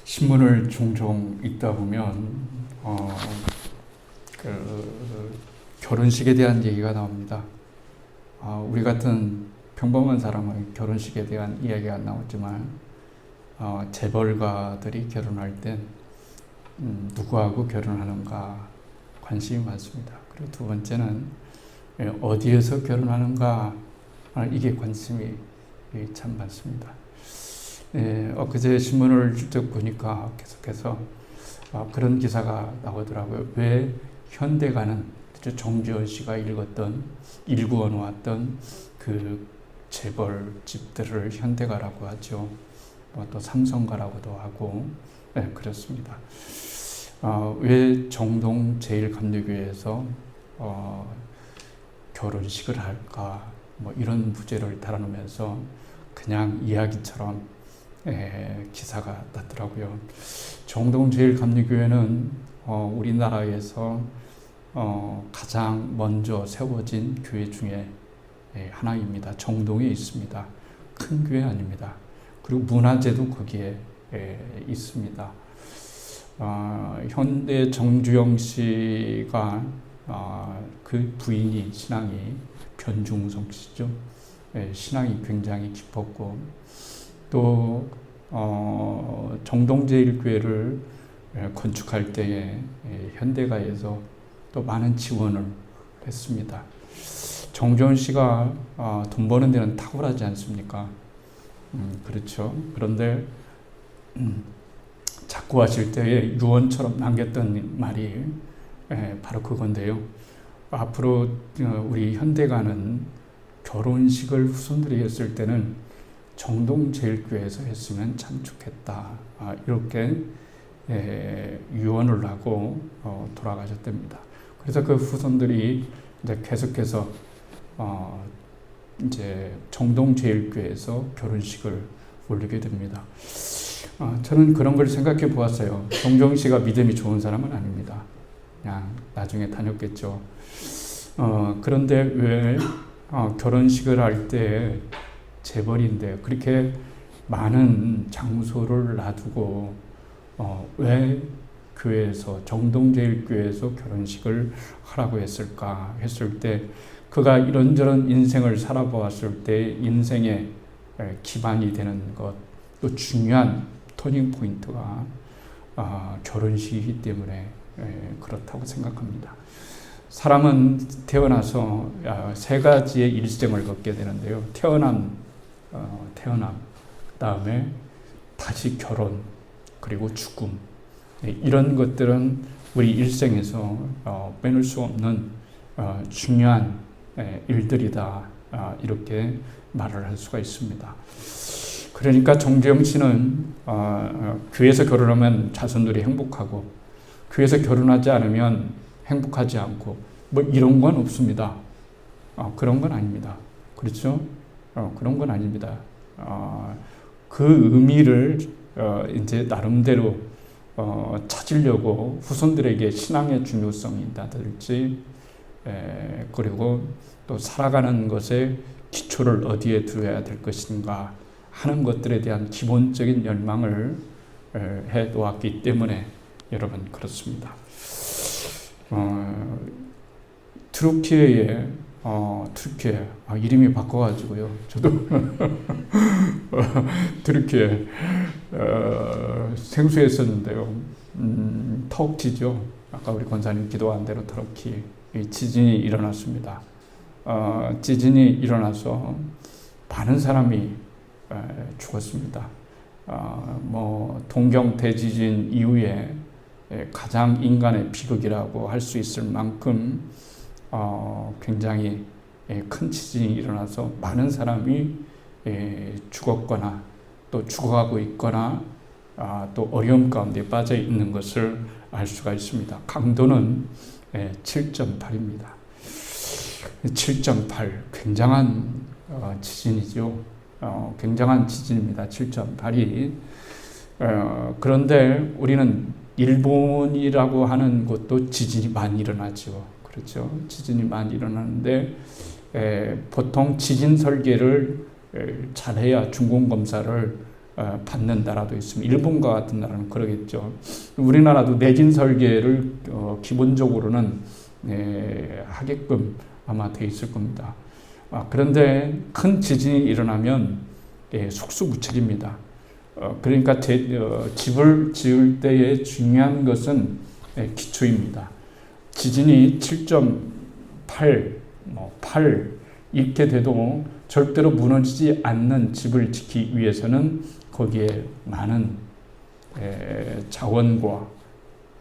신문을 종종 읽다 보면 결혼식에 대한 얘기가 나옵니다. 우리 같은 평범한 사람은 결혼식에 대한 이야기가 안 나오지만 재벌가들이 결혼할 땐 누구하고 결혼하는가 관심이 많습니다. 그리고 두 번째는 어디에서 결혼하는가 이게 관심이 참 많습니다. 엊그제 신문을 쭉 보니까 계속해서 그런 기사가 나오더라고요. 왜 현대가는 정주현 씨가 일구어놓았던 그 재벌 집들을 현대가라고 하죠. 또 삼성가라고도 하고 그렇습니다. 왜 정동 제1감리교회에서 결혼식을 할까 이런 부제를 달아놓으면서 그냥 이야기처럼 기사가 났더라고요. 정동 제1감리교회는 우리나라에서 가장 먼저 세워진 교회 중에 하나입니다. 정동에 있습니다. 큰 교회 아닙니다. 그리고 문화재도 거기에 있습니다. 현대 정주영 씨가 그 부인이 신앙이 변중성 씨죠. 신앙이 굉장히 깊었고 또 정동제일교회를 건축할 때에 현대가에서 또 많은 지원을 했습니다. 정주현 씨가 돈 버는 데는 탁월하지 않습니까? 그렇죠. 그런데 자꾸 하실 때에 유언처럼 남겼던 말이 바로 그건데요. 앞으로 우리 현대가는 결혼식을 후손들이 했을 때는 정동제일교회에서 했으면 참 좋겠다. 이렇게 유언을 하고 돌아가셨답니다. 그래서 그 후손들이 이제 계속해서 이제 정동제일교회에서 결혼식을 올리게 됩니다. 저는 그런 걸 생각해 보았어요. 정종 씨가 믿음이 좋은 사람은 아닙니다. 그냥 나중에 다녔겠죠. 그런데 왜 결혼식을 할 때 재벌인데 그렇게 많은 장소를 놔두고 왜 교회에서 정동제일교회에서 결혼식을 하라고 했을까 했을 때 그가 이런저런 인생을 살아보았을 때 인생의 기반이 되는 것, 또 중요한 터닝 포인트가 결혼식이기 때문에 그렇다고 생각합니다. 사람은 태어나서 세 가지의 일생을 겪게 되는데요. 태어남, 그다음에 다시 결혼, 그리고 죽음. 이런 것들은 우리 일생에서 빼놓을 수 없는 중요한 일들이다. 이렇게 말을 할 수가 있습니다. 그러니까 정주영 씨는 교회에서 결혼하면 자손들이 행복하고 교회에서 결혼하지 않으면 행복하지 않고 이런 건 없습니다. 그런 건 아닙니다. 그렇죠? 그런 건 아닙니다. 그 의미를 이제 나름대로 찾으려고 후손들에게 신앙의 중요성이 있다든지 그리고 또 살아가는 것에 기초를 어디에 두어야 될 것인가 하는 것들에 대한 기본적인 열망을 해 놓았기 때문에 여러분 그렇습니다. 트루키에 이름이 바꿔가지고요. 저도 트루키에 생소했었는데요. 터키죠. 아까 우리 권사님 기도한 대로 터키 지진이 일어났습니다. 지진이 일어나서 많은 사람이 죽었습니다. 동경 대지진 이후에 가장 인간의 비극이라고 할 수 있을 만큼 굉장히 큰 지진이 일어나서 많은 사람이 죽었거나 또 죽어가고 있거나 또 어려움 가운데 빠져 있는 것을 알 수가 있습니다. 강도는 7.8입니다. 7.8 굉장한 지진이죠. 굉장한 지진입니다. 7.8이 그런데 우리는 일본이라고 하는 곳도 지진이 많이 일어나죠. 그렇죠. 지진이 많이 일어나는데 보통 지진 설계를 잘해야 준공검사를 받는 나라도 있습니다. 일본과 같은 나라는 그러겠죠. 우리나라도 내진 설계를 기본적으로는 하게끔 아마 돼 있을 겁니다. 그런데 큰 지진이 일어나면 속수무책입니다. 그러니까 집을 지을 때의 중요한 것은 기초입니다. 지진이 7.8, 8 이렇게 돼도 절대로 무너지지 않는 집을 짓기 위해서는 거기에 많은 자원과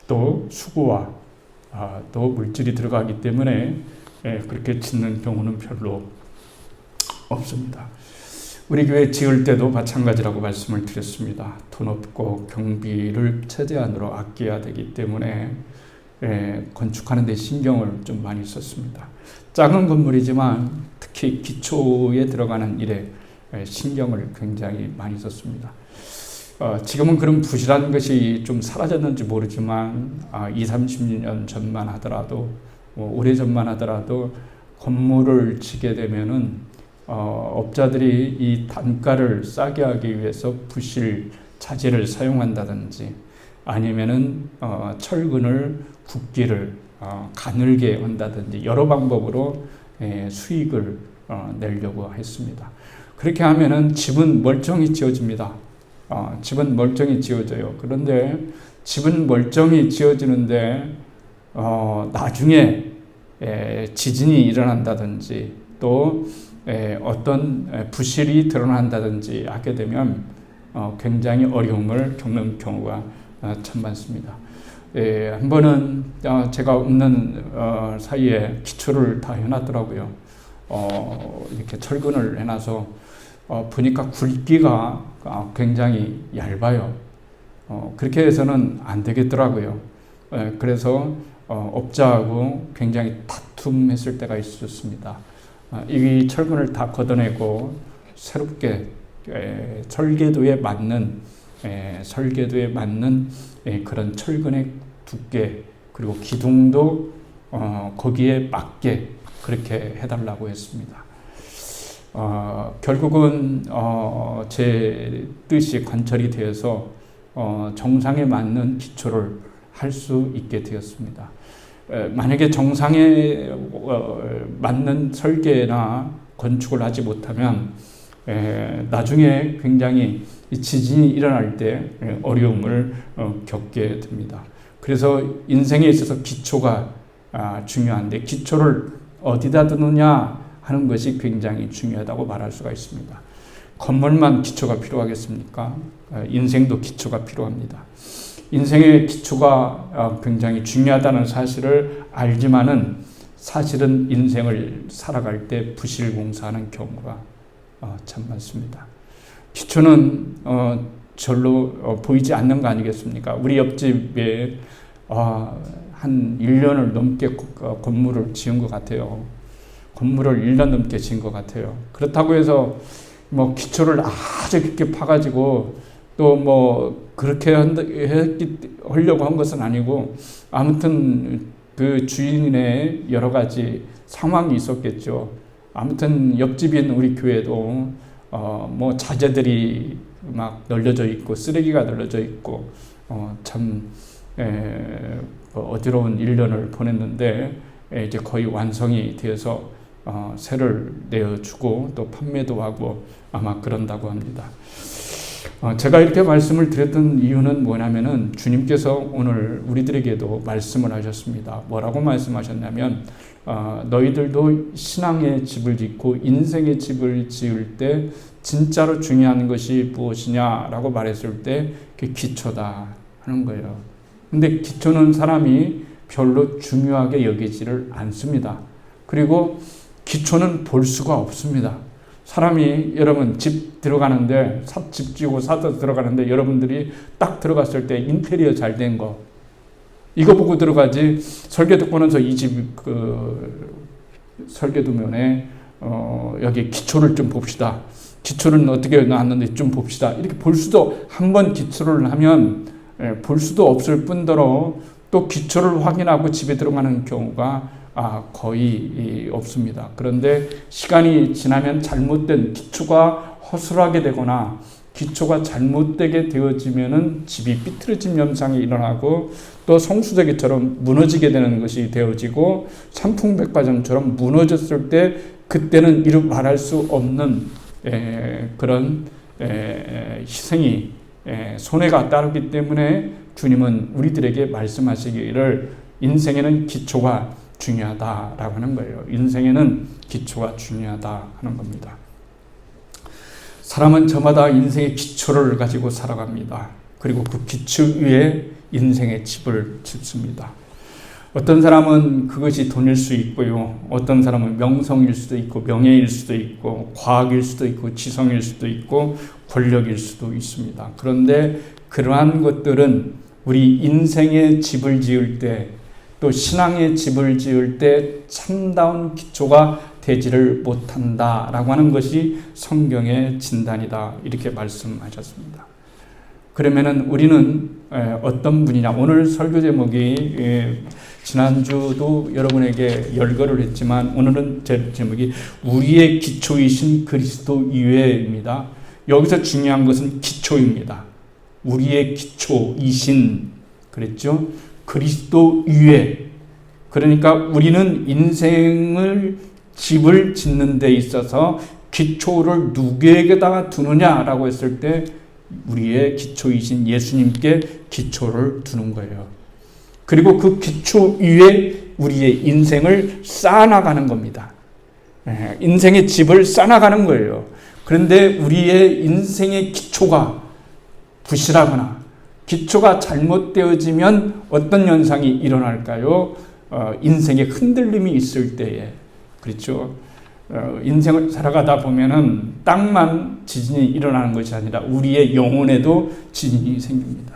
또 수고와 또 물질이 들어가기 때문에 그렇게 짓는 경우는 별로 없습니다. 우리 교회 지을 때도 마찬가지라고 말씀을 드렸습니다. 돈 없고 경비를 최대한으로 아껴야 되기 때문에 건축하는 데 신경을 좀 많이 썼습니다. 작은 건물이지만 특히 기초에 들어가는 일에 신경을 굉장히 많이 썼습니다. 지금은 그런 부실한 것이 좀 사라졌는지 모르지만 20, 30년 전만 하더라도 오래전만 하더라도 건물을 지게 되면은 업자들이 이 단가를 싸게 하기 위해서 부실 자재를 사용한다든지 아니면은 철근을 굵기를 가늘게 한다든지 여러 방법으로 수익을 내려고 했습니다. 그렇게 하면은 집은 멀쩡히 지어집니다. 집은 멀쩡히 지어져요. 그런데 집은 멀쩡히 지어지는데 나중에 지진이 일어난다든지 또 어떤 부실이 드러난다든지 하게 되면 굉장히 어려움을 겪는 경우가 참 많습니다. 한 번은 제가 없는 사이에 기초를 다 해놨더라고요. 이렇게 철근을 해놔서 보니까 굵기가 굉장히 얇아요. 그렇게 해서는 안 되겠더라고요. 그래서 업자하고 굉장히 다툼했을 때가 있었습니다. 이 철근을 다 걷어내고 새롭게 설계도에 맞는 그런 철근의 두께 그리고 기둥도 거기에 맞게 그렇게 해달라고 했습니다. 결국은 제 뜻이 관철이 되어서 정상에 맞는 기초를 할 수 있게 되었습니다. 만약에 정상에 맞는 설계나 건축을 하지 못하면 나중에 굉장히 지진이 일어날 때 어려움을 겪게 됩니다. 그래서 인생에 있어서 기초가 중요한데 기초를 어디다 두느냐 하는 것이 굉장히 중요하다고 말할 수가 있습니다. 건물만 기초가 필요하겠습니까? 인생도 기초가 필요합니다. 인생의 기초가 굉장히 중요하다는 사실을 알지만은 사실은 인생을 살아갈 때 부실공사하는 경우가 참 많습니다. 기초는 절로 보이지 않는 거 아니겠습니까? 우리 옆집에 한 1년을 넘게 건물을 지은 것 같아요. 건물을 1년 넘게 지은 것 같아요. 그렇다고 해서 뭐 기초를 아주 깊게 파가지고 또 뭐 그렇게 하려고 한 것은 아니고 아무튼 그 주인의 여러 가지 상황이 있었겠죠. 아무튼 옆집인 우리 교회도 뭐 자재들이 막 널려져 있고 쓰레기가 널려져 있고 참 어지러운 1년을 보냈는데 이제 거의 완성이 되어서 세를 내어주고 또 판매도 하고 아마 그런다고 합니다. 제가 이렇게 말씀을 드렸던 이유는 뭐냐면은 주님께서 오늘 우리들에게도 말씀을 하셨습니다. 뭐라고 말씀하셨냐면 너희들도 신앙의 집을 짓고 인생의 집을 지을 때 진짜로 중요한 것이 무엇이냐라고 말했을 때 그게 기초다 하는 거예요. 근데 기초는 사람이 별로 중요하게 여기지를 않습니다. 그리고 기초는 볼 수가 없습니다. 사람이 여러분 집 들어가는데 집 지고 사서 들어가는데 여러분들이 딱 들어갔을 때 인테리어 잘 된 거 이거 보고 들어가지 설계 듣고 나서 이 집 설계도면에 여기 기초를 좀 봅시다. 기초는 어떻게 나왔는데 좀 봅시다. 이렇게 볼 수도 한번 기초를 하면 볼 수도 없을 뿐더러 또 기초를 확인하고 집에 들어가는 경우가 거의 없습니다. 그런데 시간이 지나면 잘못된 기초가 허술하게 되거나 기초가 잘못되게 되어지면은 집이 삐뚤어진 현상이 일어나고 또 성수대교처럼 무너지게 되는 것이 되어지고 삼풍백화점처럼 무너졌을 때 그때는 이루 말할 수 없는 그런 희생이 손해가 따르기 때문에 주님은 우리들에게 말씀하시기를 인생에는 기초가 중요하다라고 하는 거예요. 인생에는 기초가 중요하다 하는 겁니다. 사람은 저마다 인생의 기초를 가지고 살아갑니다. 그리고 그 기초 위에 인생의 집을 짓습니다. 어떤 사람은 그것이 돈일 수 있고요. 어떤 사람은 명성일 수도 있고 명예일 수도 있고 과학일 수도 있고 지성일 수도 있고 권력일 수도 있습니다. 그런데 그러한 것들은 우리 인생의 집을 지을 때 또 신앙의 집을 지을 때 참다운 기초가 되지를 못한다라고 하는 것이 성경의 진단이다 이렇게 말씀하셨습니다. 그러면은 우리는 어떤 분이냐? 오늘 설교 제목이 지난주도 여러분에게 열거를 했지만 오늘은 제 제목이 우리의 기초이신 그리스도 이외입니다. 여기서 중요한 것은 기초입니다. 우리의 기초이신 그랬죠? 그리스도 이외. 그러니까 우리는 인생을 집을 짓는 데 있어서 기초를 누구에게다가 두느냐라고 했을 때 우리의 기초이신 예수님께 기초를 두는 거예요. 그리고 그 기초 위에 우리의 인생을 쌓아나가는 겁니다. 인생의 집을 쌓아나가는 거예요. 그런데 우리의 인생의 기초가 부실하거나 기초가 잘못되어지면 어떤 현상이 일어날까요? 인생의 흔들림이 있을 때에 그렇죠. 인생을 살아가다 보면은 땅만 지진이 일어나는 것이 아니라 우리의 영혼에도 지진이 생깁니다.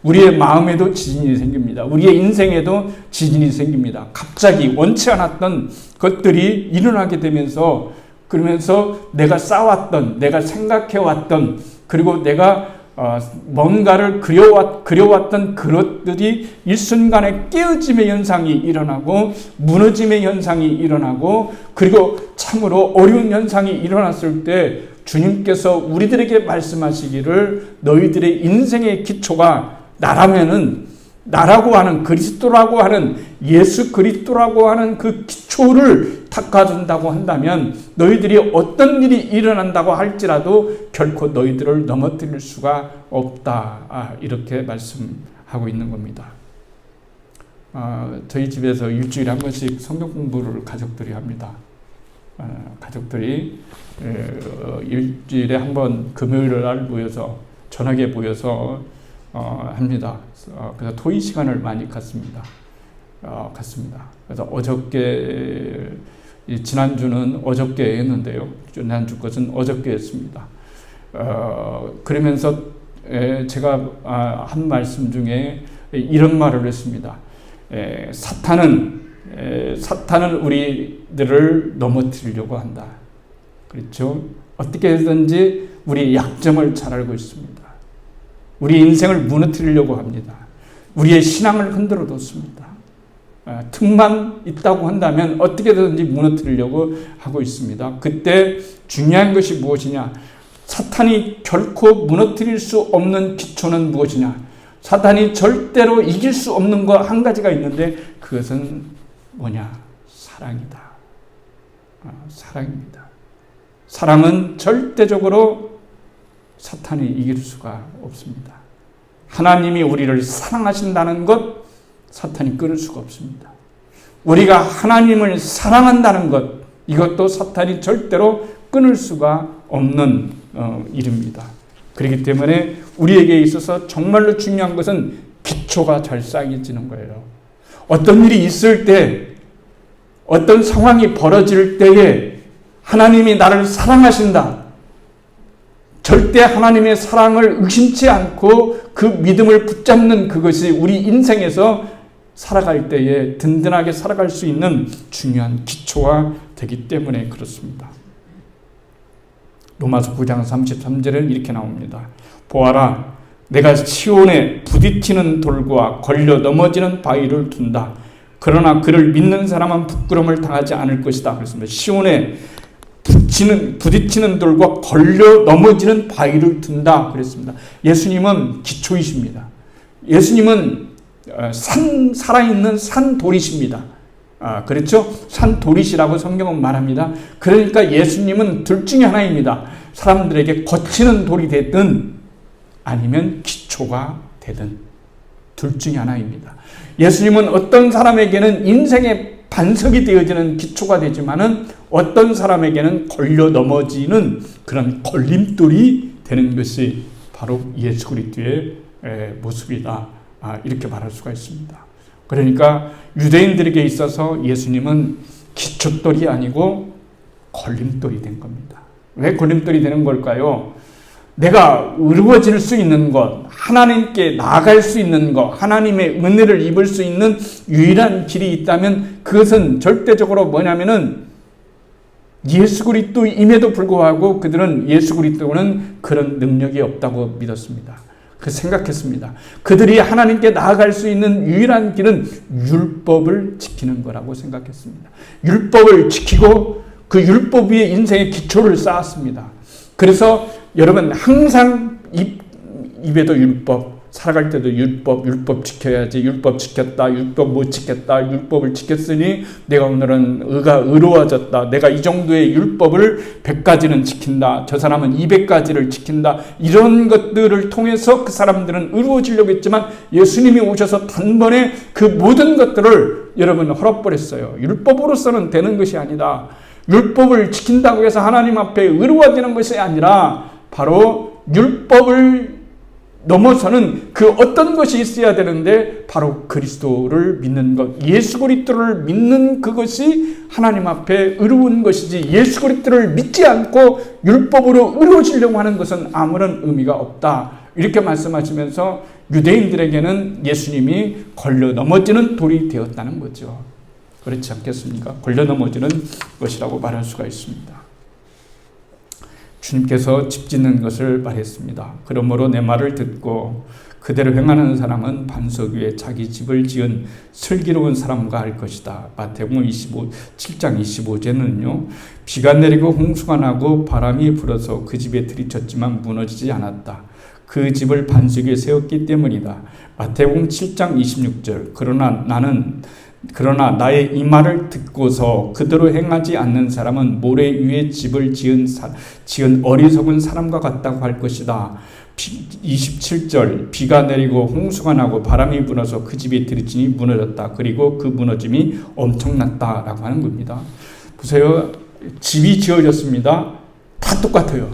우리의 마음에도 지진이 생깁니다. 우리의 인생에도 지진이 생깁니다. 갑자기 원치 않았던 것들이 일어나게 되면서 그러면서 내가 쌓아왔던, 내가 생각해왔던, 그리고 내가 뭔가를 그려왔던 그것들이 일순간에 깨어짐의 현상이 일어나고 무너짐의 현상이 일어나고 그리고 참으로 어려운 현상이 일어났을 때 주님께서 우리들에게 말씀하시기를 너희들의 인생의 기초가 나라고 하는 그리스도라고 하는 예수 그리스도라고 하는 그 기초를 닦아준다고 한다면 너희들이 어떤 일이 일어난다고 할지라도 결코 너희들을 넘어뜨릴 수가 없다. 이렇게 말씀하고 있는 겁니다. 저희 집에서 일주일에 한 번씩 성경 공부를 가족들이 합니다. 가족들이 일주일에 한 번 금요일 날 모여서 저녁에 모여서 합니다. 그래서 토의 시간을 많이 갖습니다. 그래서 어저께 지난주는 어저께 했는데요. 지난주 것은 어저께 했습니다. 그러면서 제가 한 말씀 중에 이런 말을 했습니다. 사탄은 우리들을 넘어뜨리려고 한다. 그렇죠? 어떻게든지 우리의 약점을 잘 알고 있습니다. 우리 인생을 무너뜨리려고 합니다. 우리의 신앙을 흔들어 뒀습니다. 틈만 있다고 한다면 어떻게든지 무너뜨리려고 하고 있습니다. 그때 중요한 것이 무엇이냐? 사탄이 결코 무너뜨릴 수 없는 기초는 무엇이냐? 사탄이 절대로 이길 수 없는 것 한 가지가 있는데 그것은 뭐냐? 사랑이다. 사랑입니다. 사랑은 절대적으로 사탄이 이길 수가 없습니다. 하나님이 우리를 사랑하신다는 것 사탄이 끊을 수가 없습니다. 우리가 하나님을 사랑한다는 것 이것도 사탄이 절대로 끊을 수가 없는 일입니다. 그렇기 때문에 우리에게 있어서 정말로 중요한 것은 기초가 잘 쌓여지는 거예요. 어떤 일이 있을 때 어떤 상황이 벌어질 때에 하나님이 나를 사랑하신다. 절대 하나님의 사랑을 의심치 않고 그 믿음을 붙잡는 그것이 우리 인생에서 살아갈 때에 든든하게 살아갈 수 있는 중요한 기초가 되기 때문에 그렇습니다. 로마서 9장 33절에는 이렇게 나옵니다. 보아라, 내가 시온에 부딪히는 돌과 걸려 넘어지는 바위를 둔다. 그러나 그를 믿는 사람은 부끄러움을 당하지 않을 것이다. 그렇습니다. 시온에 부딪히는 돌과 걸려 넘어지는 바위를 둔다. 그랬습니다. 예수님은 기초이십니다. 예수님은 살아있는 산돌이십니다. 그렇죠? 산돌이시라고 성경은 말합니다. 그러니까 예수님은 둘 중에 하나입니다. 사람들에게 거치는 돌이 되든 아니면 기초가 되든 둘 중에 하나입니다. 예수님은 어떤 사람에게는 인생의 반석이 되어지는 기초가 되지만은 어떤 사람에게는 걸려 넘어지는 그런 걸림돌이 되는 것이 바로 예수 그리스도의 모습이다. 이렇게 말할 수가 있습니다. 그러니까 유대인들에게 있어서 예수님은 기초돌이 아니고 걸림돌이 된 겁니다. 왜 걸림돌이 되는 걸까요? 내가 의로워질 수 있는 것, 하나님께 나아갈 수 있는 것, 하나님의 은혜를 입을 수 있는 유일한 길이 있다면 그것은 절대적으로 뭐냐면은 예수 그리스도임에도 불구하고 그들은 예수 그리스도는 그런 능력이 없다고 믿었습니다. 그 생각했습니다. 그들이 하나님께 나아갈 수 있는 유일한 길은 율법을 지키는 거라고 생각했습니다. 율법을 지키고 그 율법 위에 인생의 기초를 쌓았습니다. 그래서 여러분 항상 입에도 율법, 살아갈 때도 율법 지켜야지, 율법 지켰다, 율법 못 지켰다, 율법을 지켰으니 내가 오늘은 의로워졌다, 내가 이 정도의 율법을 100가지는 지킨다, 저 사람은 200가지를 지킨다, 이런 것들을 통해서 그 사람들은 의로워지려고 했지만 예수님이 오셔서 단번에 그 모든 것들을 여러분 헐어버렸어요. 율법으로서는 되는 것이 아니다. 율법을 지킨다고 해서 하나님 앞에 의로워지는 것이 아니라 바로 율법을 넘어서는 그 어떤 것이 있어야 되는데 바로 그리스도를 믿는 것, 예수 그리스도를 믿는 그것이 하나님 앞에 의로운 것이지 예수 그리스도를 믿지 않고 율법으로 의로워지려고 하는 것은 아무런 의미가 없다. 이렇게 말씀하시면서 유대인들에게는 예수님이 걸려 넘어지는 돌이 되었다는 거죠. 그렇지 않겠습니까? 걸려 넘어지는 것이라고 말할 수가 있습니다. 주님께서 집 짓는 것을 말했습니다. 그러므로 내 말을 듣고 그대로 행하는 사람은 반석 위에 자기 집을 지은 슬기로운 사람과 할 것이다. 마태복음 7장 25절은요. 비가 내리고 홍수가 나고 바람이 불어서 그 집에 들이쳤지만 무너지지 않았다. 그 집을 반석 위에 세웠기 때문이다. 마태복음 7장 26절. 그러나 나의 이 말을 듣고서 그대로 행하지 않는 사람은 모래 위에 집을 지은 어리석은 사람과 같다고 할 것이다. 27절 비가 내리고 홍수가 나고 바람이 불어서 그 집이 들이치니 무너졌다. 그리고 그 무너짐이 엄청났다라고 하는 겁니다. 보세요. 집이 지어졌습니다. 다 똑같아요.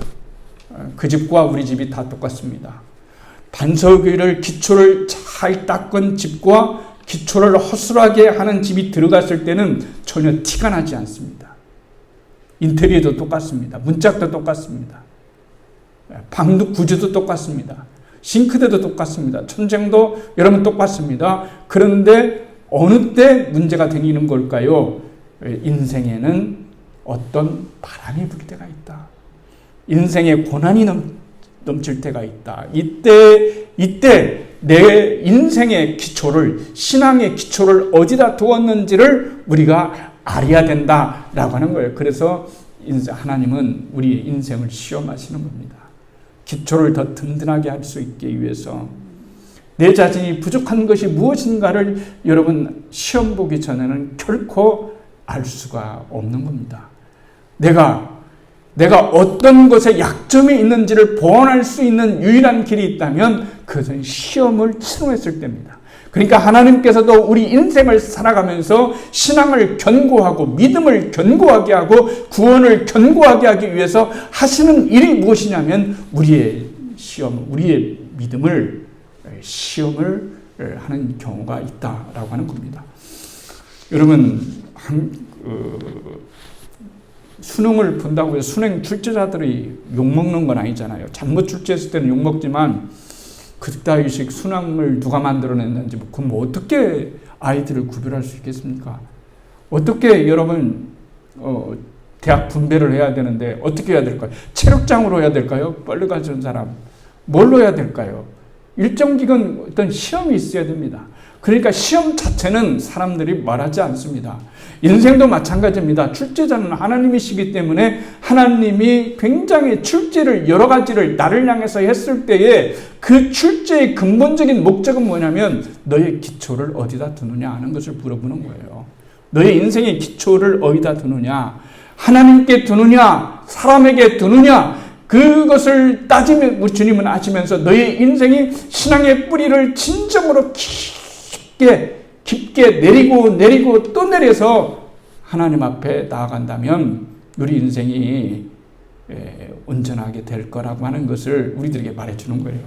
그 집과 우리 집이 다 똑같습니다. 반석 위를 기초를 잘 닦은 집과 기초를 허술하게 하는 집이 들어갔을 때는 전혀 티가 나지 않습니다. 인테리어도 똑같습니다. 문짝도 똑같습니다. 방도 구조도 똑같습니다. 싱크대도 똑같습니다. 천장도 여러분 똑같습니다. 그런데 어느 때 문제가 생기는 걸까요? 인생에는 어떤 바람이 불 때가 있다. 인생에 고난이 넘칠 때가 있다. 이때 내 인생의 기초를, 신앙의 기초를 어디다 두었는지를 우리가 알아야 된다라고 하는 거예요. 그래서 하나님은 우리의 인생을 시험하시는 겁니다. 기초를 더 든든하게 할 수 있기 위해서 내 자신이 부족한 것이 무엇인가를 여러분 시험 보기 전에는 결코 알 수가 없는 겁니다. 내가 어떤 것에 약점이 있는지를 보완할 수 있는 유일한 길이 있다면 그것은 시험을 치료했을 때입니다. 그러니까 하나님께서도 우리 인생을 살아가면서 신앙을 견고하고 믿음을 견고하게 하고 구원을 견고하게 하기 위해서 하시는 일이 무엇이냐면 우리의 믿음을 시험을 하는 경우가 있다라고 하는 겁니다. 여러분 수능을 본다고 해서 수능 출제자들이 욕먹는 건 아니잖아요. 잘못 출제했을 때는 욕먹지만 그따위식 수능을 누가 만들어냈는지 그럼 어떻게 아이들을 구별할 수 있겠습니까? 어떻게 여러분 대학 분배를 해야 되는데 어떻게 해야 될까요? 체력장으로 해야 될까요? 빨리 가주는 사람 뭘로 해야 될까요? 일정 기간 어떤 시험이 있어야 됩니다. 그러니까 시험 자체는 사람들이 말하지 않습니다. 인생도 마찬가지입니다. 출제자는 하나님이시기 때문에 하나님이 굉장히 출제를 여러 가지를 나를 향해서 했을 때에 그 출제의 근본적인 목적은 뭐냐면 너의 기초를 어디다 두느냐 하는 것을 물어보는 거예요. 너의 인생의 기초를 어디다 두느냐, 하나님께 두느냐, 사람에게 두느냐, 그것을 따지면 주님은 아시면서 너의 인생이 신앙의 뿌리를 진정으로 깊게 내리고 또 내려서 하나님 앞에 나아간다면 우리 인생이 온전하게 될 거라고 하는 것을 우리들에게 말해주는 거예요.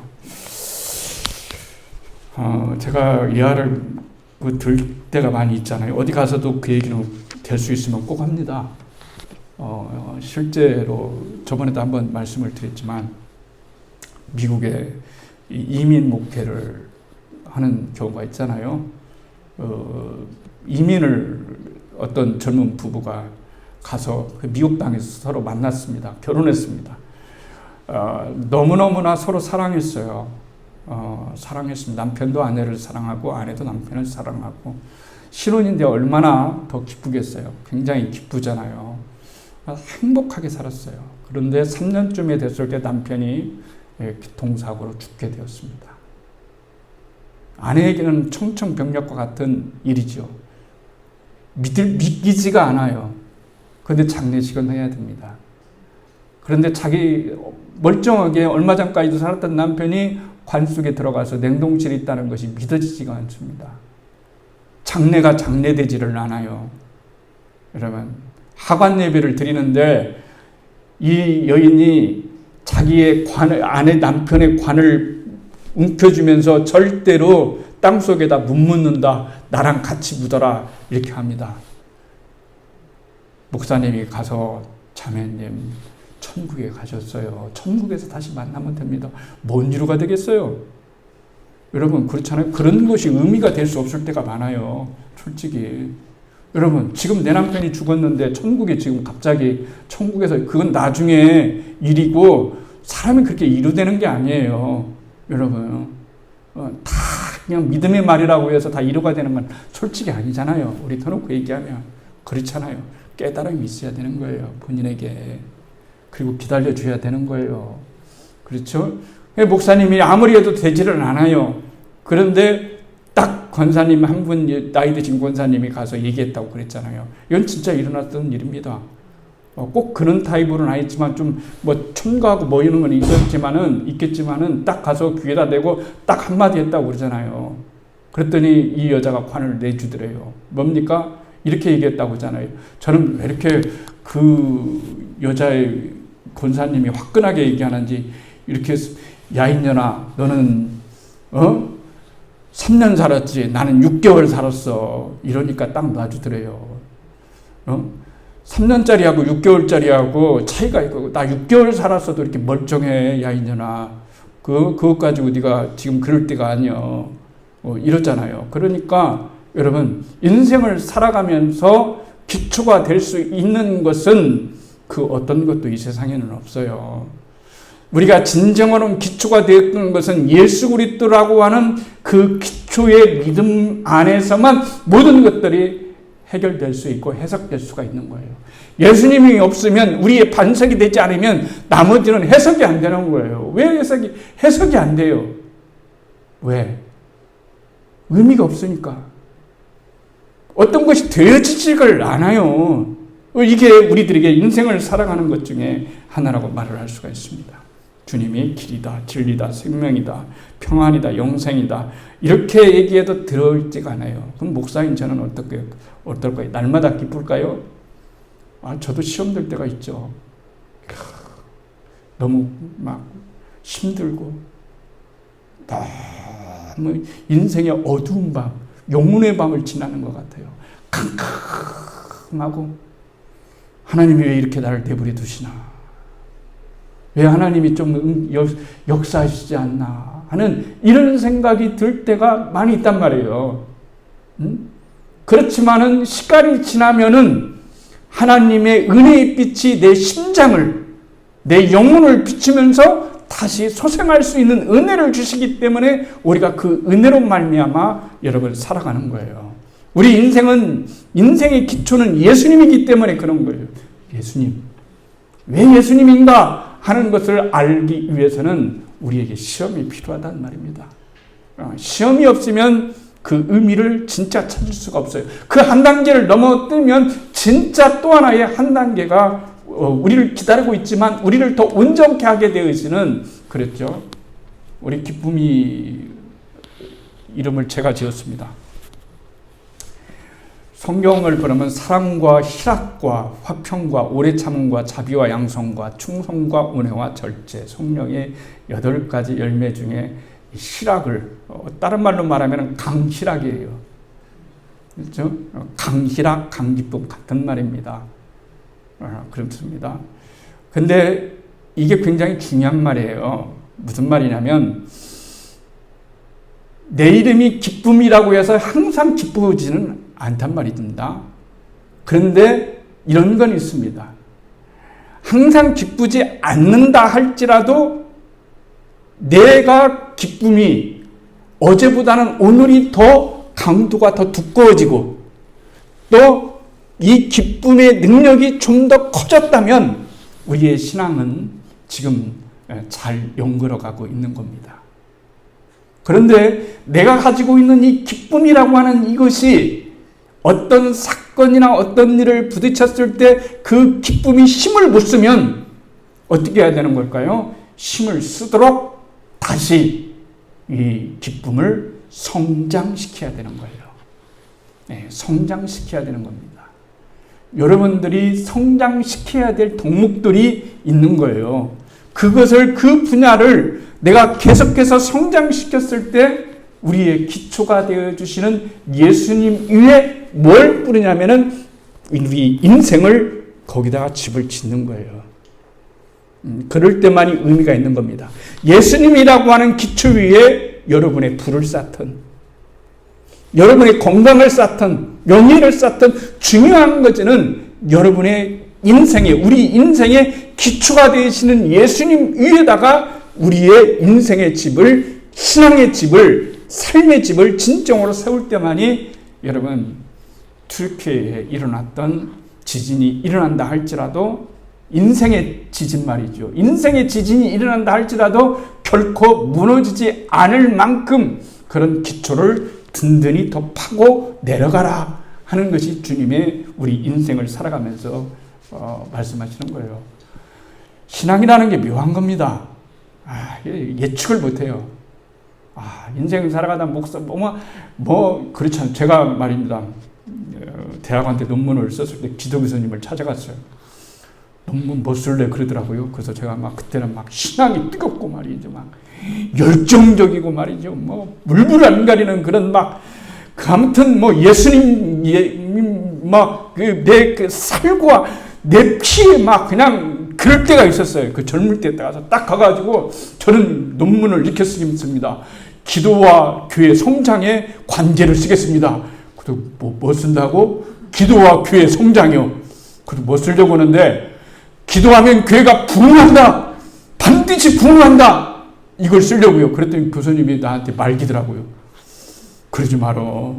제가 이 말을 들 때가 많이 있잖아요. 어디 가서도 그 얘기는 될 수 있으면 꼭 합니다. 실제로 저번에도 한번 말씀을 드렸지만 미국에 이민 목회를 하는 경우가 있잖아요. 이민을 어떤 젊은 부부가 가서 미국 땅에서 서로 만났습니다. 결혼했습니다. 너무너무나 서로 사랑했어요. 사랑했습니다. 남편도 아내를 사랑하고 아내도 남편을 사랑하고 신혼인데 얼마나 더 기쁘겠어요. 굉장히 기쁘잖아요. 행복하게 살았어요. 그런데 3년쯤에 됐을 때 남편이 교통사고로 죽게 되었습니다. 아내에게는 청천벽력과 같은 일이죠. 믿기지가 않아요. 그런데 장례식은 해야 됩니다. 그런데 자기 멀쩡하게 얼마 전까지도 살았던 남편이 관 속에 들어가서 냉동실에 있다는 것이 믿어지지가 않습니다. 장례가 장례되지를 않아요. 여러분, 하관 예배를 드리는데 이 여인이 자기의 아내 남편의 관을 움켜쥐면서 절대로 땅속에다 못 묻는다. 나랑 같이 묻어라. 이렇게 합니다. 목사님이 가서 자매님 천국에 가셨어요. 천국에서 다시 만나면 됩니다. 뭔 위로가 되겠어요? 여러분 그렇잖아요. 그런 것이 의미가 될 수 없을 때가 많아요. 솔직히. 여러분 지금 내 남편이 죽었는데 천국에 지금 갑자기 천국에서 그건 나중에 일이고 사람이 그렇게 이루되는 게 아니에요. 여러분 다 그냥 믿음의 말이라고 해서 다 이루가 되는 건 솔직히 아니잖아요. 우리 터놓고 얘기하면 그렇잖아요. 깨달음이 있어야 되는 거예요. 본인에게. 그리고 기다려줘야 되는 거예요. 그렇죠? 목사님이 아무리 해도 되지를 않아요. 그런데 딱 권사님 한 분, 나이 드신 권사님이 가서 얘기했다고 그랬잖아요. 이건 진짜 일어났던 일입니다. 꼭 그런 타입으로는 아니지만 좀 뭐 첨가하고 뭐 이런 건 있겠지만은 딱 가서 귀에다 대고 딱 한마디 했다고 그러잖아요. 그랬더니 이 여자가 관을 내주더래요. 뭡니까? 이렇게 얘기했다고 하잖아요. 저는 왜 이렇게 그 여자의 권사님이 화끈하게 얘기하는지 이렇게 야 인년아 너는 3년 살았지 나는 6개월 살았어 이러니까 딱 놔주더래요. 3년짜리하고 6개월짜리하고 차이가 있고 나 6개월 살았어도 이렇게 멀쩡해 야 인년아 그것 가지고 네가 지금 그럴 때가 아니야 이러잖아요. 그러니까 여러분 인생을 살아가면서 기초가 될 수 있는 것은 그 어떤 것도 이 세상에는 없어요. 우리가 진정으로 기초가 되었던 것은 예수 그리스도라고 하는 그 기초의 믿음 안에서만 모든 것들이 해결될 수 있고 해석될 수가 있는 거예요. 예수님이 없으면 우리의 반석이 되지 않으면 나머지는 해석이 안 되는 거예요. 왜 해석이 안 돼요? 왜? 의미가 없으니까. 어떤 것이 되어지지를 않아요. 이게 우리들에게 인생을 살아가는 것 중에 하나라고 말을 할 수가 있습니다. 주님이 길이다, 진리다, 생명이다, 평안이다, 영생이다 이렇게 얘기해도 들어올지가 않아요. 그럼 목사인 저는 어떨까요? 날마다 기쁠까요? 저도 시험 될 때가 있죠. 너무 막 힘들고 너무 인생의 어두운 밤, 영혼의 밤을 지나는 것 같아요. 캄캄하고 하나님이 왜 이렇게 나를 내버려 두시나? 왜 하나님이 좀 역사하시지 않나? 하는 이런 생각이 들 때가 많이 있단 말이에요. 그렇지만은 시간이 지나면은 하나님의 은혜의 빛이 내 심장을, 내 영혼을 비추면서 다시 소생할 수 있는 은혜를 주시기 때문에 우리가 그 은혜로 말미암아 여러분 살아가는 거예요. 우리 인생의 기초는 예수님이기 때문에 그런 거예요. 예수님. 왜 예수님인가 하는 것을 알기 위해서는 우리에게 시험이 필요하단 말입니다. 시험이 없으면 그 의미를 진짜 찾을 수가 없어요. 그 한 단계를 넘어뜨면 진짜 또 하나의 한 단계가 우리를 기다리고 있지만 우리를 더 온전케 하게 되어지는, 그랬죠. 우리 기쁨이 이름을 제가 지었습니다. 성경을 보면 사랑과 희락과 화평과 오래 참음과 자비와 양성과 충성과 은혜와 절제, 성령의 8가지 열매 중에 희락을, 다른 말로 말하면 강희락이에요. 그렇죠? 강희락, 강기쁨 같은 말입니다. 그렇습니다. 근데 이게 굉장히 중요한 말이에요. 무슨 말이냐면 내 이름이 기쁨이라고 해서 항상 기쁘지는 않단 말입니다. 그런데 이런 건 있습니다. 항상 기쁘지 않는다 할지라도 내가 기쁨이 어제보다는 오늘이 더 강도가 더 두꺼워지고 또 이 기쁨의 능력이 좀 더 커졌다면 우리의 신앙은 지금 잘 연결어가고 있는 겁니다. 그런데 내가 가지고 있는 이 기쁨이라고 하는 이것이 어떤 사건이나 어떤 일을 부딪혔을 때 그 기쁨이 힘을 못 쓰면 어떻게 해야 되는 걸까요? 힘을 쓰도록 다시 이 기쁨을 성장시켜야 되는 거예요. 네, 성장시켜야 되는 겁니다. 여러분들이 성장시켜야 될 덕목들이 있는 거예요. 그것을, 그 분야를 내가 계속해서 성장시켰을 때 우리의 기초가 되어주시는 예수님 위에 뭘 뿌리냐면은 우리 인생을 거기다가 집을 짓는 거예요. 그럴 때만이 의미가 있는 겁니다. 예수님이라고 하는 기초 위에 여러분의 부를 쌓든 여러분의 건강을 쌓든 명예를 쌓든 중요한 것은 여러분의 인생에, 우리 인생의 기초가 되시는 예수님 위에다가 우리의 인생의 집을, 신앙의 집을, 삶의 집을 진정으로 세울 때만이 여러분 튀르키예에 일어났던 지진이 일어난다 할지라도 인생의 지진 말이죠. 인생의 지진이 일어난다 할지라도 결코 무너지지 않을 만큼 그런 기초를 든든히 더 파고 내려가라 하는 것이 주님의 우리 인생을 살아가면서 말씀하시는 거예요. 신앙이라는 게 묘한 겁니다. 예측을 못해요. 인생 살아가다 목사 그렇잖아요. 제가 말입니다. 대학원 때 논문을 썼을 때 기도 교수님을 찾아갔어요. 논문 뭐 쓸래 그러더라고요. 그래서 제가 그때는 신앙이 뜨겁고 말이죠. 열정적이고 말이죠. 물불 안 가리는 그런 아무튼 예수님 내 살과 내 피에 그냥 그럴 때가 있었어요. 그 젊을 때 가서 딱 가가지고 저는 논문을 이렇게 쓰겠습니다. 기도와 교회 성장에 관계를 쓰겠습니다. 그래도 뭐 쓴다고? 기도와 교회 성장이요. 그래도 뭐 쓰려고 하는데 기도하면 교회가 부흥한다. 반드시 부흥한다. 이걸 쓰려고요. 그랬더니 교수님이 나한테 말기더라고요. 그러지 마라.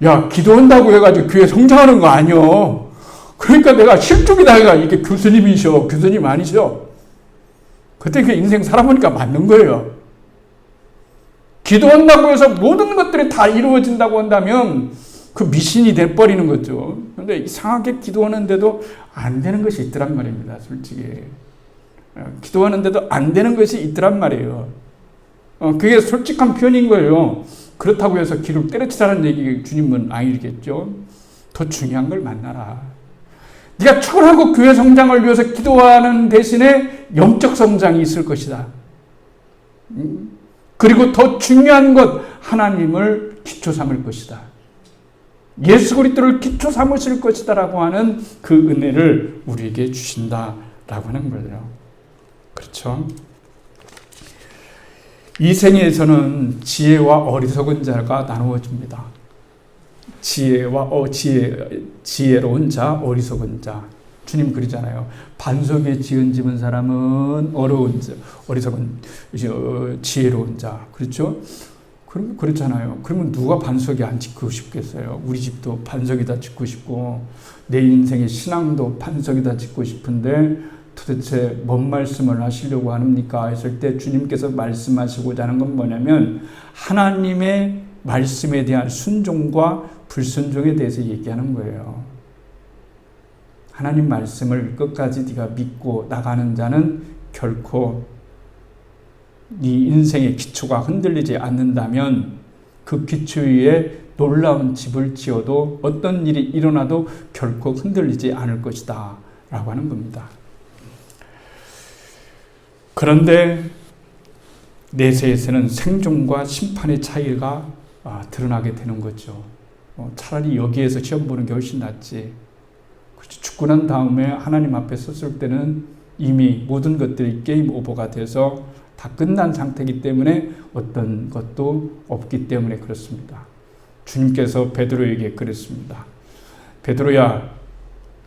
야, 기도한다고 해가지고 교회 성장하는 거 아니요. 그러니까 내가 실족이다 해가 이게 교수님이셔. 교수님 아니셔. 그때 그 인생 살아보니까 맞는 거예요. 기도한다고 해서 모든 것들이 다 이루어진다고 한다면 그 미신이 돼버리는 거죠. 그런데 이상하게 기도하는데도 안 되는 것이 있더란 말입니다. 솔직히. 기도하는데도 안 되는 것이 있더란 말이에요. 그게 솔직한 표현인 거예요. 그렇다고 해서 기를 때려치자는 얘기 주님은 아니겠죠. 더 중요한 걸 만나라. 네가 초월하고 교회 성장을 위해서 기도하는 대신에 영적 성장이 있을 것이다. 그리고 더 중요한 것, 하나님을 기초 삼을 것이다. 예수 그리스도를 기초 삼으실 것이다라고 하는 그 은혜를 우리에게 주신다라고 하는 거예요. 그렇죠? 이 생에서는 지혜와 어리석은 자가 나누어집니다. 지혜로운 자, 어리석은 자. 주님 그러잖아요. 반석 위에 지은 집은 사람은 어리석은 지혜로운 자. 그렇죠? 그렇잖아요. 그러면 누가 반석에 안 짓고 싶겠어요? 우리 집도 반석에다 짓고 싶고 내 인생의 신앙도 반석에다 짓고 싶은데 도대체 뭔 말씀을 하시려고 합니까? 했을 때 주님께서 말씀하시고자 하는 건 뭐냐면 하나님의 말씀에 대한 순종과 불순종에 대해서 얘기하는 거예요. 하나님 말씀을 끝까지 네가 믿고 나가는 자는 결코 네 인생의 기초가 흔들리지 않는다면 그 기초 위에 놀라운 집을 지어도 어떤 일이 일어나도 결코 흔들리지 않을 것이다 라고 하는 겁니다. 그런데 내세에서는 생존과 심판의 차이가 드러나게 되는 거죠. 차라리 여기에서 시험 보는 게 훨씬 낫지. 죽고 난 다음에 하나님 앞에 섰을 때는 이미 모든 것들이 게임 오버가 돼서 다 끝난 상태이기 때문에 어떤 것도 없기 때문에 그렇습니다. 주님께서 베드로에게 그랬습니다. 베드로야,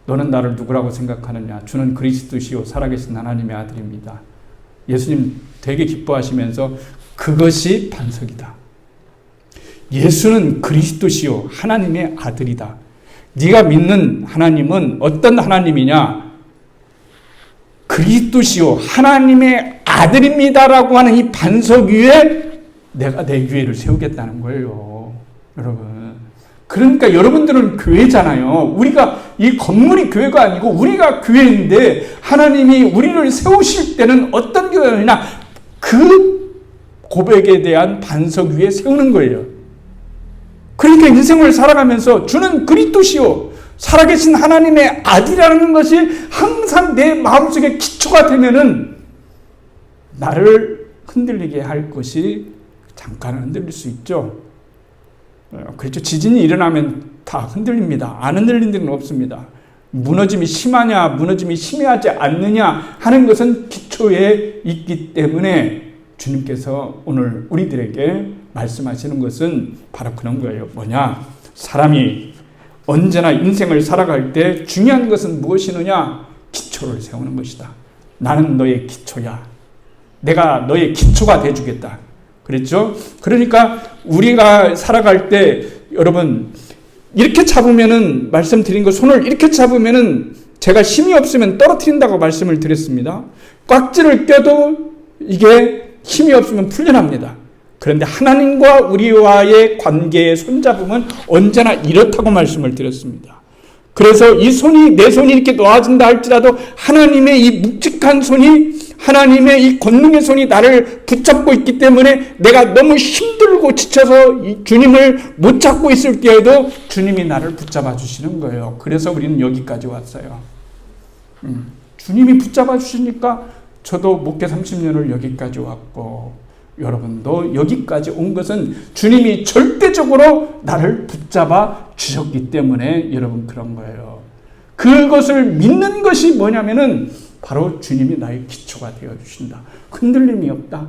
너는 나를 누구라고 생각하느냐? 주는 그리스도시요 살아계신 하나님의 아들입니다. 예수님 되게 기뻐하시면서 그것이 반석이다. 예수는 그리스도시요 하나님의 아들이다. 네가 믿는 하나님은 어떤 하나님이냐? 그리스도시요 하나님의 아들입니다라고 하는 이 반석 위에 내가 내 교회를 세우겠다는 거예요. 여러분. 그러니까 여러분들은 교회잖아요. 우리가 이 건물이 교회가 아니고 우리가 교회인데 하나님이 우리를 세우실 때는 어떤 교회냐? 그 고백에 대한 반석 위에 세우는 거예요. 그러니까 인생을 살아가면서 주는 그리스도시요 살아계신 하나님의 아들이라는 것이 항상 내 마음속에 기초가 되면은 나를 흔들리게 할 것이 잠깐 흔들릴 수 있죠. 그렇죠. 지진이 일어나면 다 흔들립니다. 안 흔들린 데는 없습니다. 무너짐이 심하냐, 무너짐이 심하지 않느냐 하는 것은 기초에 있기 때문에 주님께서 오늘 우리들에게 말씀하시는 것은 바로 그런 거예요. 뭐냐? 사람이 언제나 인생을 살아갈 때 중요한 것은 무엇이느냐? 기초를 세우는 것이다. 나는 너의 기초야. 내가 너의 기초가 돼주겠다. 그랬죠? 그러니까 우리가 살아갈 때 여러분 이렇게 잡으면은 말씀드린 거 손을 이렇게 잡으면은 제가 힘이 없으면 떨어뜨린다고 말씀을 드렸습니다. 꽉지를 껴도 이게 힘이 없으면 풀려납니다. 그런데 하나님과 우리와의 관계의 손잡음은 언제나 이렇다고 말씀을 드렸습니다. 그래서 이 손이 내 손이 이렇게 놓아진다 할지라도 하나님의 이 묵직한 손이 하나님의 이 권능의 손이 나를 붙잡고 있기 때문에 내가 너무 힘들고 지쳐서 주님을 못 잡고 있을 때에도 주님이 나를 붙잡아 주시는 거예요. 그래서 우리는 여기까지 왔어요. 주님이 붙잡아 주시니까 저도 목회 30년을 여기까지 왔고 여러분도 여기까지 온 것은 주님이 절대적으로 나를 붙잡아 주셨기 때문에 여러분 그런 거예요. 그것을 믿는 것이 뭐냐면은 바로 주님이 나의 기초가 되어주신다. 흔들림이 없다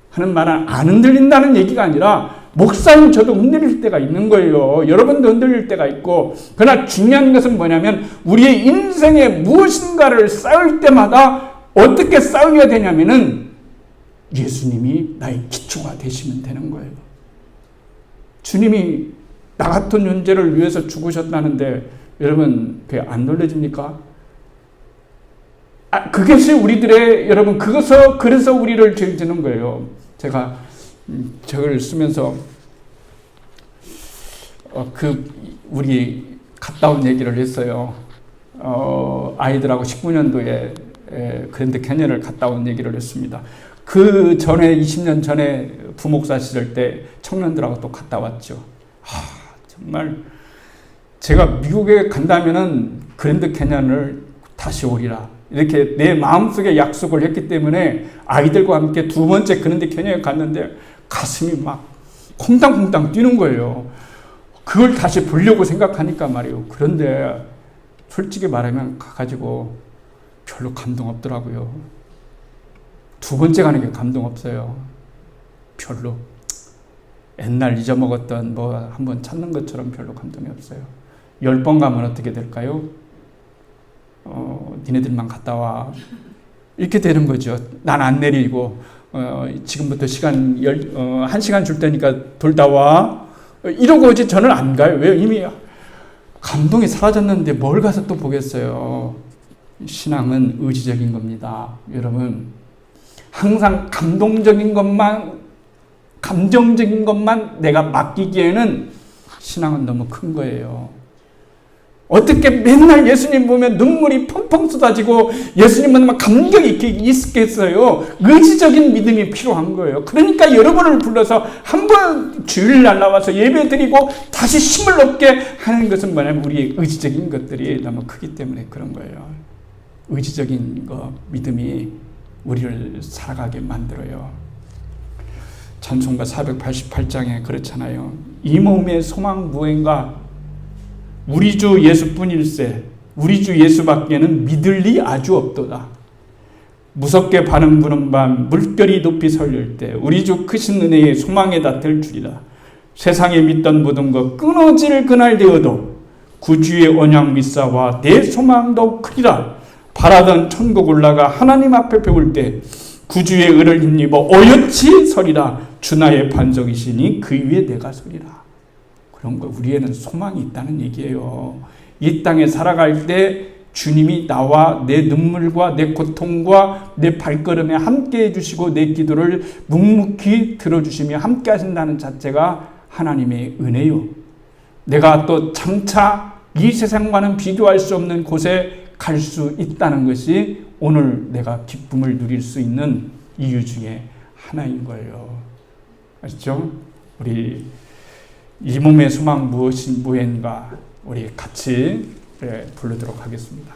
하는 말은 안 흔들린다는 얘기가 아니라 목사님 저도 흔들릴 때가 있는 거예요. 여러분도 흔들릴 때가 있고 그러나 중요한 것은 뭐냐면 우리의 인생에 무엇인가를 쌓을 때마다 어떻게 쌓아야 되냐면은 예수님이 나의 기초가 되시면 되는 거예요. 주님이 나 같은 존재를 위해서 죽으셨다는데 여러분 그게 안 놀라집니까? 그것이 우리들의 여러분 그래서 우리를 죄 지는 거예요. 제가 저걸 쓰면서 우리 갔다 온 얘기를 했어요. 아이들하고 19년도에 그랜드 캐니언을 갔다 온 얘기를 했습니다. 그 전에 20년 전에 부목사 시절 때 청년들하고 또 갔다 왔죠. 정말 제가 미국에 간다면은 그랜드 캐니언을 다시 오리라 이렇게 내 마음속에 약속을 했기 때문에 아이들과 함께 두 번째 그랜드 캐니언에 갔는데 가슴이 막 콩당콩당 뛰는 거예요. 그걸 다시 보려고 생각하니까 말이에요. 그런데 솔직히 말하면 가가지고 별로 감동 없더라고요. 두 번째 가는 게 감동 없어요. 별로. 옛날 잊어먹었던 뭐 한번 찾는 것처럼 별로 감동이 없어요. 10번 가면 어떻게 될까요? 니네들만 갔다 와. 이렇게 되는 거죠. 난 안 내리고 지금부터 시간 1시간 줄 테니까 돌다 와. 이러고 이제 저는 안 가요. 왜요? 이미 감동이 사라졌는데 뭘 가서 또 보겠어요. 신앙은 의지적인 겁니다. 여러분, 항상 감정적인 것만 내가 맡기기에는 신앙은 너무 큰 거예요. 어떻게 맨날 예수님 보면 눈물이 펑펑 쏟아지고 예수님은 막 감격 있게 있겠어요. 의지적인 믿음이 필요한 거예요. 그러니까 여러분을 불러서 한번 주일날 나와서 예배 드리고 다시 힘을 얻게 하는 것은 뭐냐면 우리의 의지적인 것들이 너무 크기 때문에 그런 거예요. 의지적인 믿음이 우리를 살아가게 만들어요. 찬송가 488장에 그렇잖아요. 이 몸의 소망 무엇인가? 우리 주 예수뿐일세. 우리 주 예수밖에는 믿을 리 아주 없도다. 무섭게 반응 부는 밤 물결이 높이 설릴 때 우리 주 크신 은혜의 소망에 닿을 줄이라. 세상에 믿던 모든 것 끊어질 그날 되어도 구주의 언약 믿사와 내 소망도 크리라. 바라던 천국 올라가 하나님 앞에 배울 때 구주의 의를 힘입어 어여치 서리라. 주 나의 반석이시니 그 위에 내가 서리라. 그런 거 우리에는 소망이 있다는 얘기예요. 이 땅에 살아갈 때 주님이 나와 내 눈물과 내 고통과 내 발걸음에 함께 해주시고 내 기도를 묵묵히 들어주시며 함께 하신다는 자체가 하나님의 은혜요. 내가 또 장차 이 세상과는 비교할 수 없는 곳에 갈 수 있다는 것이 오늘 내가 기쁨을 누릴 수 있는 이유 중에 하나인 거예요. 아시죠? 우리 이 몸의 소망 무엇인가 우리 같이 부르도록 하겠습니다.